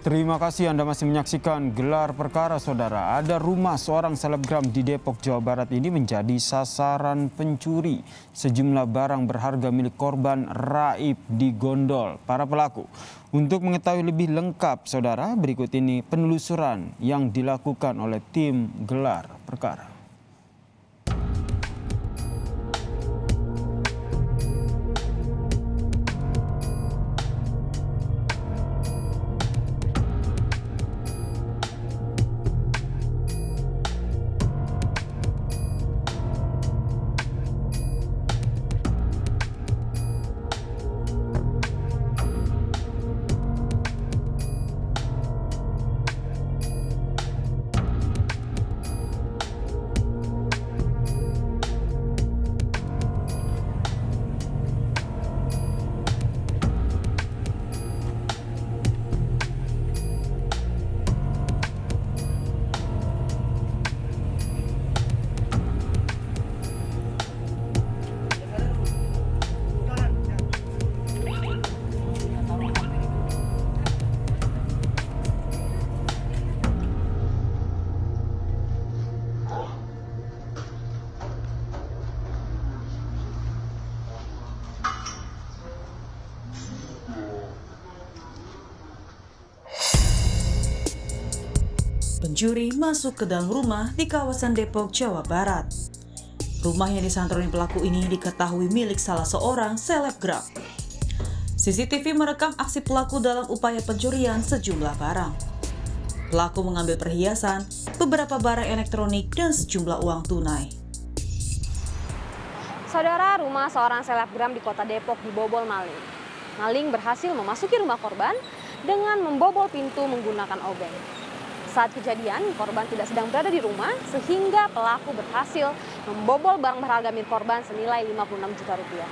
Terima kasih Anda masih menyaksikan Gelar Perkara, Saudara. Ada rumah seorang selebgram di Depok, Jawa Barat ini menjadi sasaran pencuri. Sejumlah barang berharga milik korban raib digondol para pelaku. Untuk mengetahui lebih lengkap, Saudara, berikut ini penelusuran yang dilakukan oleh tim Gelar Perkara. Pencuri masuk ke dalam rumah di kawasan Depok, Jawa Barat. Rumah yang disandroni pelaku ini diketahui milik salah seorang selebgram. CCTV merekam aksi pelaku dalam upaya pencurian sejumlah barang. Pelaku mengambil perhiasan, beberapa barang elektronik, dan sejumlah uang tunai. Saudara, rumah seorang selebgram di kota Depok dibobol maling. Maling berhasil memasuki rumah korban dengan membobol pintu menggunakan obeng. Saat kejadian, korban tidak sedang berada di rumah sehingga pelaku berhasil membobol barang berharga milik korban senilai 56 juta rupiah.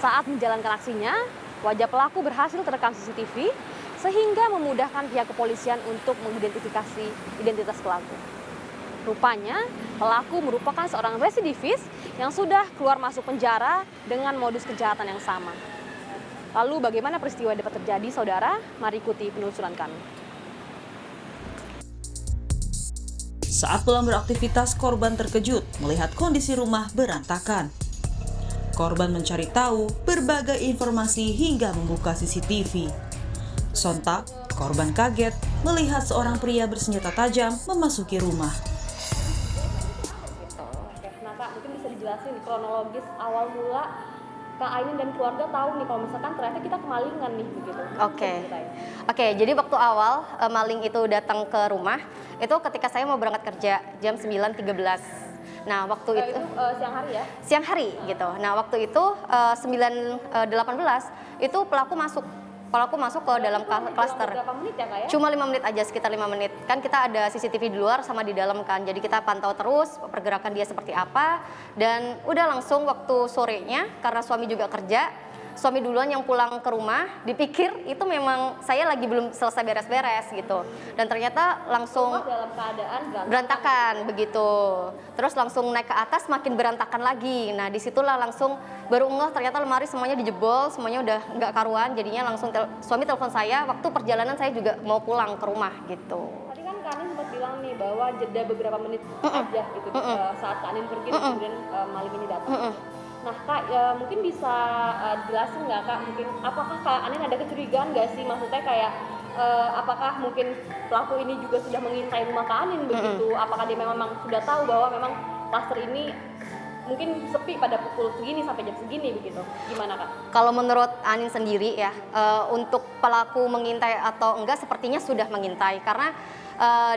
Saat menjalankan aksinya, wajah pelaku berhasil terekam CCTV sehingga memudahkan pihak kepolisian untuk mengidentifikasi identitas pelaku. Rupanya, pelaku merupakan seorang residivis yang sudah keluar masuk penjara dengan modus kejahatan yang sama. Lalu bagaimana peristiwa dapat terjadi, Saudara? Mari ikuti penelusuran kami. Saat pulang beraktivitas, korban terkejut melihat kondisi rumah berantakan. Korban mencari tahu berbagai informasi hingga membuka CCTV. Sontak, korban kaget melihat seorang pria bersenjata tajam memasuki rumah. Nah Kak, mungkin bisa dijelasin kronologis awal mula Kak Ainin dan keluarga tahu nih kalau misalkan ternyata kita kemalingan nih begitu. Oke, jadi waktu awal maling itu datang ke rumah, itu ketika saya mau berangkat kerja jam 9.13. Nah, waktu itu siang hari ya? Siang hari gitu. Nah, waktu itu 9.18 itu pelaku masuk ke dalam klaster. Berapa menit ya Kak ya? Cuma 5 menit aja, sekitar 5 menit. Kan kita ada CCTV di luar sama di dalam kan. Jadi kita pantau terus pergerakan dia seperti apa. Dan udah langsung waktu sorenya, karena suami juga kerja, suami duluan yang pulang ke rumah, dipikir itu memang saya lagi belum selesai beres-beres gitu. Dan ternyata langsung dalam keadaan berantakan begitu. Terus langsung naik ke atas makin berantakan lagi. Nah, disitulah langsung baru ngeh ternyata lemari semuanya dijebol, semuanya udah nggak karuan. Jadinya langsung suami telepon saya waktu perjalanan saya juga mau pulang ke rumah gitu. Tadi kan Kak Anin sempat bilang nih bahwa jeda beberapa menit aja gitu saat Kak Anin pergi dan kemudian maling ini datang. Nah Kak, mungkin bisa jelasin nggak Kak, mungkin apakah Kak Anin ada kecurigaan nggak sih, maksudnya kayak apakah mungkin pelaku ini juga sudah mengintai rumah Kak Anin begitu, apakah dia memang sudah tahu bahwa memang klaster ini mungkin sepi pada pukul segini sampai jam segini begitu, gimana Kak? Kalau menurut Anin sendiri ya, untuk pelaku mengintai atau enggak sepertinya sudah mengintai karena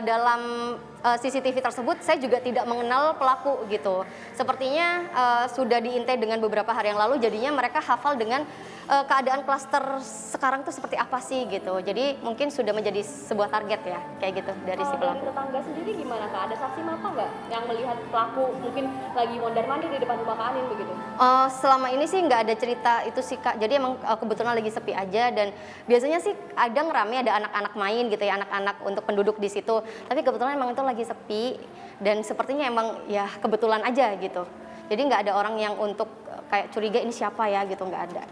dalam CCTV tersebut saya juga tidak mengenal pelaku gitu. Sepertinya sudah diintai dengan beberapa hari yang lalu, jadinya mereka hafal dengan keadaan klaster sekarang tuh seperti apa sih gitu. Jadi mungkin sudah menjadi sebuah target ya, kayak gitu dari si pelaku. Dari tetangga sendiri gimana Kak? Ada saksi mata nggak yang melihat pelaku mungkin lagi mondar-mandir di depan rumah Kak Anin begitu? Selama ini sih nggak ada cerita itu sih Kak. Jadi emang kebetulan lagi sepi aja, dan biasanya sih kadang rame ada anak-anak main gitu ya, anak-anak untuk penduduk di situ. Tapi kebetulan emang itu lagi sepi dan sepertinya emang ya kebetulan aja gitu. Jadi nggak ada orang yang untuk kayak curiga ini siapa ya gitu, nggak ada.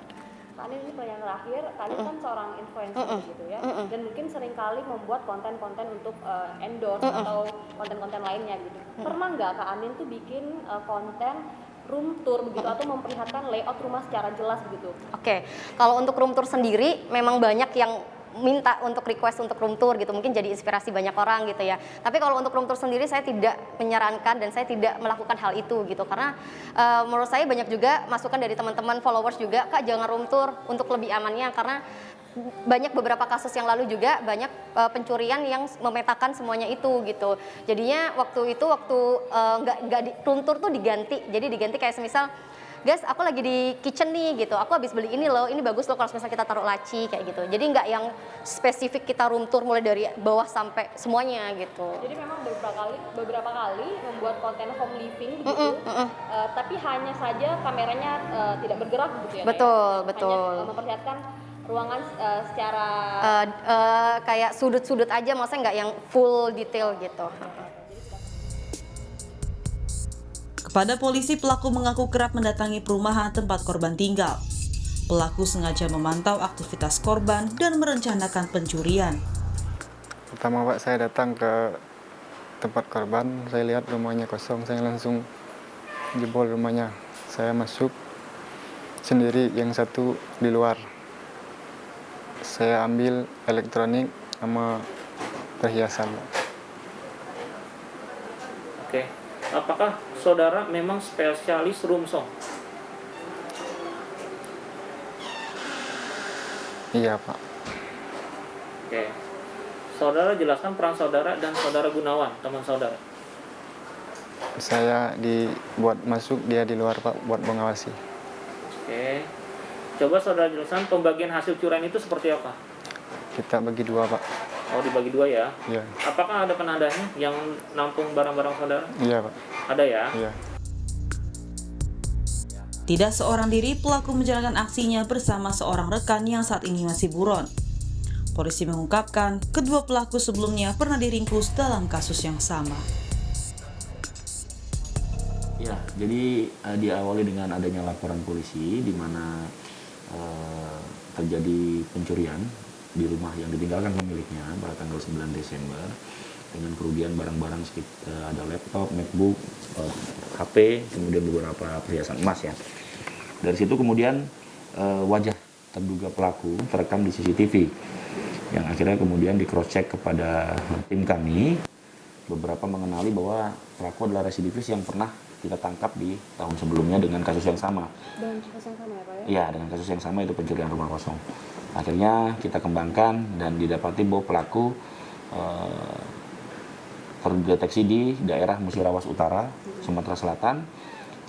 Kak Anin ini pertanyaan terakhir, Kak Anin kan seorang influencer gitu ya, dan mungkin seringkali membuat konten-konten untuk endorse atau konten-konten lainnya gitu. Pernah nggak Kak Anin tuh bikin konten room tour begitu atau memperlihatkan layout rumah secara jelas begitu? Oke, kalau untuk room tour sendiri memang banyak yang minta untuk request untuk room tour gitu, mungkin jadi inspirasi banyak orang gitu ya. Tapi kalau untuk room tour sendiri saya tidak menyarankan dan saya tidak melakukan hal itu gitu, karena menurut saya banyak juga masukan dari teman-teman followers juga, Kak jangan room tour untuk lebih amannya, karena banyak beberapa kasus yang lalu juga banyak pencurian yang memetakan semuanya itu gitu. Jadinya waktu nggak di room tour tuh diganti, jadi diganti kayak semisal, guys, aku lagi di kitchen nih gitu, aku habis beli ini loh, ini bagus loh kalau misalnya kita taruh laci kayak gitu. Jadi nggak yang spesifik kita room tour mulai dari bawah sampai semuanya gitu. Jadi memang beberapa kali membuat konten home living gitu, tapi hanya saja kameranya tidak bergerak gitu ya. Betul. Hanya memperlihatkan ruangan secara Kayak sudut-sudut aja, maksudnya nggak yang full detail gitu. Kepada polisi, pelaku mengaku kerap mendatangi perumahan tempat korban tinggal. Pelaku sengaja memantau aktivitas korban dan merencanakan pencurian. Pertama Pak, saya datang ke tempat korban, saya lihat rumahnya kosong, saya langsung jebol rumahnya. Saya masuk sendiri, yang satu di luar. Saya ambil elektronik sama perhiasan. Oke, apakah saudara memang spesialis roomsong? Iya Pak. Oke, saudara jelaskan peran saudara dan saudara Gunawan, teman saudara. Saya dibuat masuk, dia di luar Pak, buat mengawasi. Oke, coba saudara jelaskan pembagian hasil curian itu seperti apa? Kita bagi dua Pak. Oh, dibagi dua ya? Iya. Apakah ada penandanya yang nampung barang-barang saudara? Iya Pak. Ada ya? Iya. Tidak seorang diri, pelaku menjalankan aksinya bersama seorang rekan yang saat ini masih buron. Polisi mengungkapkan kedua pelaku sebelumnya pernah diringkus dalam kasus yang sama. Ya, jadi diawali dengan adanya laporan polisi di mana terjadi pencurian di rumah yang ditinggalkan pemiliknya pada tanggal 9 Desember dengan kerugian barang-barang seperti ada laptop, MacBook, HP, kemudian beberapa perhiasan emas ya. Dari situ kemudian wajah terduga pelaku terekam di CCTV yang akhirnya kemudian di cross check kepada tim kami, beberapa mengenali bahwa pelaku adalah residivis yang pernah kita tangkap di tahun sebelumnya dengan kasus yang sama. Dan kasus yang sama ya Pak ya? Iya, dengan kasus yang sama, itu pencurian rumah kosong. Akhirnya kita kembangkan dan didapati bahwa pelaku terdeteksi di daerah Musirawas Utara, Sumatera Selatan.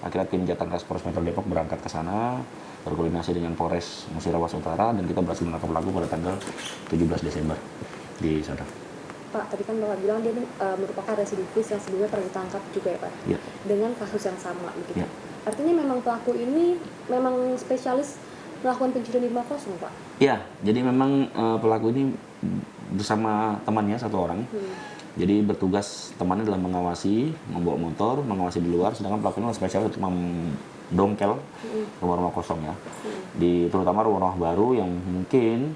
Akhirnya tim Jatan Ras Polres Metro Depok berangkat ke sana, berkoordinasi dengan Polres Musirawas Utara, dan kita berhasil menangkap pelaku pada tanggal 17 Desember di sana. Pak, tadi kan Bapak bilang dia merupakan residivis yang sebelumnya pernah ditangkap juga ya Pak? Iya. Dengan kasus yang sama begitu. Ya. Artinya memang pelaku ini memang spesialis melakukan pencurian di rumah kosong Pak? Iya, jadi memang pelaku ini bersama temannya satu orang. Jadi bertugas temannya dalam mengawasi, membawa motor, mengawasi di luar, sedangkan pelaku ini spesialis untuk mendongkel rumah-rumah kosong ya. Di terutama rumah-rumah baru yang mungkin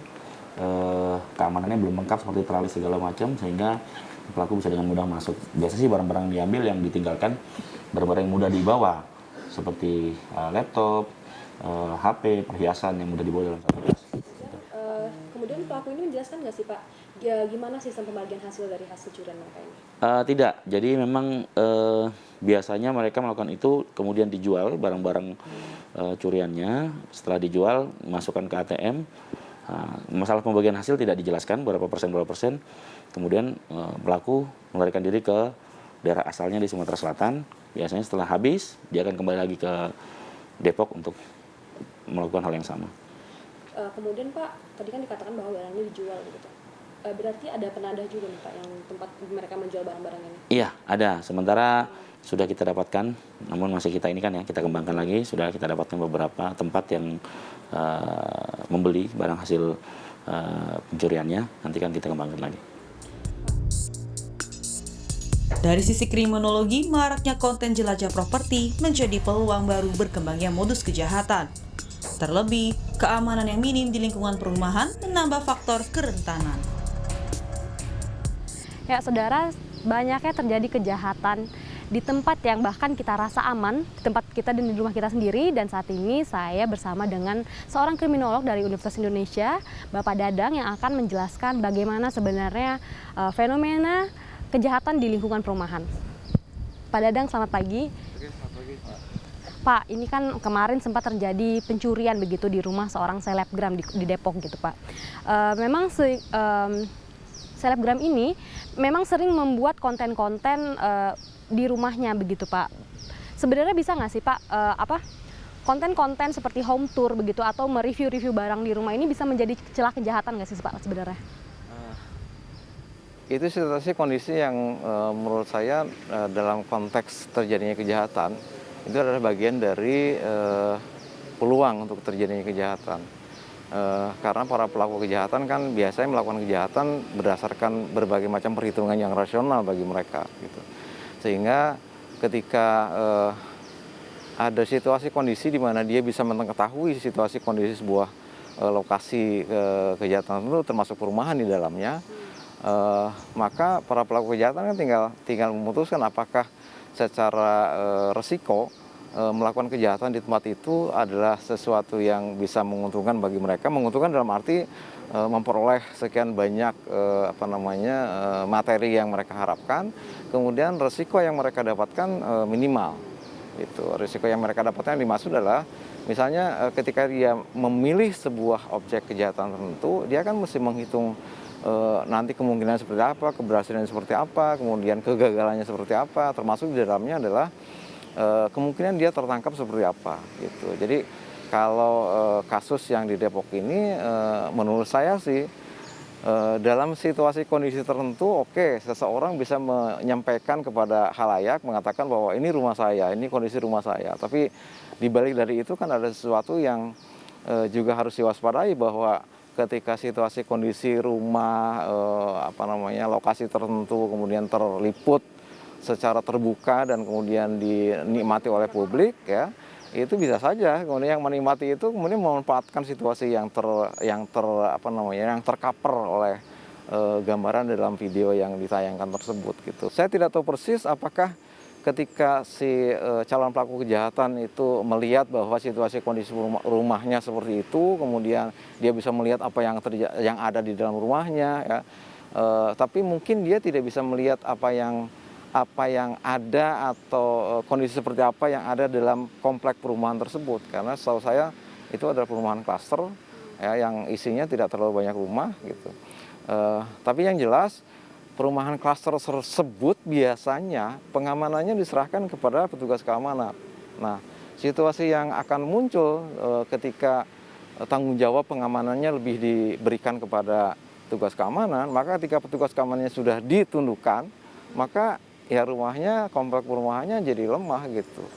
keamanannya belum lengkap seperti teralis segala macam, sehingga pelaku bisa dengan mudah masuk. Biasa sih barang-barang diambil yang ditinggalkan, barang-barang yang mudah dibawa seperti laptop, HP, perhiasan yang mudah dibawa dalam satu tas. Kemudian pelaku ini menjelaskan nggak sih Pak, ya, gimana sistem pembagian hasil dari hasil curian mereka ini? Tidak, jadi memang biasanya mereka melakukan itu kemudian dijual barang-barang curiannya. Setelah dijual, masukkan ke ATM. Masalah pembagian hasil tidak dijelaskan berapa persen. Kemudian pelaku melarikan diri ke daerah asalnya di Sumatera Selatan. Biasanya setelah habis, dia akan kembali lagi ke Depok untuk melakukan hal yang sama. Kemudian Pak, tadi kan dikatakan bahwa barang ini dijual gitu. Berarti ada penadah juga nih Pak yang tempat mereka menjual barang-barang ini? Iya, ada. Sementara sudah kita dapatkan, namun masih kita ini kan ya, kita kembangkan lagi. Sudah kita dapatkan beberapa tempat yang membeli barang hasil pencuriannya. Nanti kan kita kembangkan lagi. Dari sisi kriminologi, maraknya konten jelajah properti menjadi peluang baru berkembangnya modus kejahatan. Terlebih, Keamanan yang minim di lingkungan perumahan menambah faktor kerentanan. Ya, saudara, banyaknya terjadi kejahatan di tempat yang bahkan kita rasa aman, di tempat kita dan di rumah kita sendiri. Dan saat ini saya bersama dengan seorang kriminolog dari Universitas Indonesia, Bapak Dadang, yang akan menjelaskan bagaimana sebenarnya fenomena kejahatan di lingkungan perumahan. Pak Dadang, selamat pagi. Pak, ini kan kemarin sempat terjadi pencurian begitu di rumah seorang selebgram di Depok gitu, Pak. Memang selebgram ini memang sering membuat konten-konten di rumahnya begitu, Pak. Sebenarnya bisa nggak sih, Pak, konten-konten seperti home tour begitu atau mereview-review barang di rumah ini bisa menjadi celah kejahatan nggak sih, Pak, sebenarnya? Itu situasi kondisi yang menurut saya dalam konteks terjadinya kejahatan itu adalah bagian dari peluang untuk terjadinya kejahatan. Karena para pelaku kejahatan kan biasanya melakukan kejahatan berdasarkan berbagai macam perhitungan yang rasional bagi mereka, gitu. Sehingga ketika ada situasi kondisi di mana dia bisa mengetahui situasi kondisi sebuah lokasi kejahatan itu termasuk perumahan di dalamnya, maka para pelaku kejahatan kan tinggal memutuskan apakah secara resiko melakukan kejahatan di tempat itu adalah sesuatu yang bisa menguntungkan bagi mereka. Menguntungkan dalam arti memperoleh sekian banyak materi yang mereka harapkan, kemudian resiko yang mereka dapatkan minimal. Itu risiko yang mereka dapatkan yang dimaksud adalah misalnya ketika dia memilih sebuah objek kejahatan tertentu, dia kan mesti menghitung nanti kemungkinan seperti apa, keberhasilannya seperti apa, kemudian kegagalannya seperti apa, termasuk di dalamnya adalah kemungkinan dia tertangkap seperti apa, gitu. Jadi kalau kasus yang di Depok ini menurut saya sih dalam situasi kondisi tertentu, oke, seseorang bisa menyampaikan kepada khalayak mengatakan bahwa ini rumah saya, ini kondisi rumah saya. Tapi di balik dari itu kan ada sesuatu yang juga harus diwaspadai, bahwa ketika situasi kondisi rumah lokasi tertentu kemudian terliput secara terbuka dan kemudian dinikmati oleh publik, ya, itu bisa saja kemudian yang menikmati itu kemudian memanfaatkan situasi yang tercover oleh gambaran dalam video yang ditayangkan tersebut, gitu. Saya tidak tahu persis apakah ketika si calon pelaku kejahatan itu melihat bahwa situasi kondisi rumahnya seperti itu, kemudian dia bisa melihat apa yang ada di dalam rumahnya, ya. Tapi mungkin dia tidak bisa melihat apa yang ada atau kondisi seperti apa yang ada dalam komplek perumahan tersebut, karena setahu saya itu adalah perumahan klaster, ya, yang isinya tidak terlalu banyak rumah, gitu. Tapi yang jelas perumahan klaster tersebut biasanya pengamanannya diserahkan kepada petugas keamanan. Nah, situasi yang akan muncul ketika tanggung jawab pengamanannya lebih diberikan kepada petugas keamanan, maka ketika petugas keamanannya sudah ditundukkan, maka ya rumahnya, komplek perumahannya jadi lemah, gitu.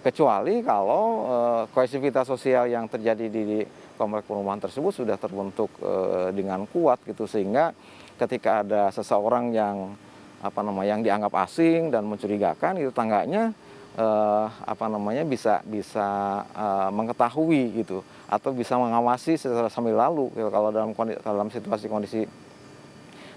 Kecuali kalau kohesivitas sosial yang terjadi di komplek perumahan tersebut sudah terbentuk dengan kuat, gitu, sehingga ketika ada seseorang yang dianggap asing dan mencurigakan, itu tangganya bisa mengetahui, gitu, atau bisa mengawasi secara sambil lalu, gitu. Kalau dalam situasi kondisi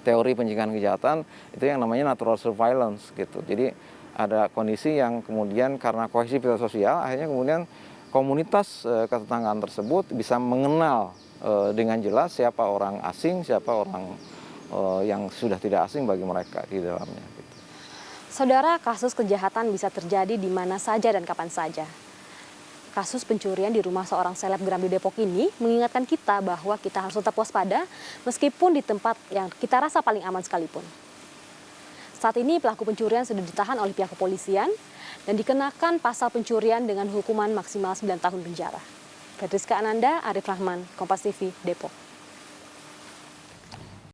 teori pencegahan kejahatan itu yang namanya natural surveillance, gitu. Jadi ada kondisi yang kemudian karena kohesivitas sosial akhirnya kemudian komunitas ketetanggaan tersebut bisa mengenal dengan jelas siapa orang asing, siapa orang yang sudah tidak asing bagi mereka di dalamnya, gitu. Saudara, kasus kejahatan bisa terjadi di mana saja dan kapan saja. Kasus pencurian di rumah seorang selebgram di Depok ini mengingatkan kita bahwa kita harus tetap waspada meskipun di tempat yang kita rasa paling aman sekalipun. Saat ini pelaku pencurian sudah ditahan oleh pihak kepolisian dan dikenakan pasal pencurian dengan hukuman maksimal 9 tahun penjara. Fedriska Ananda, Arif Rahman, Kompas TV, Depok.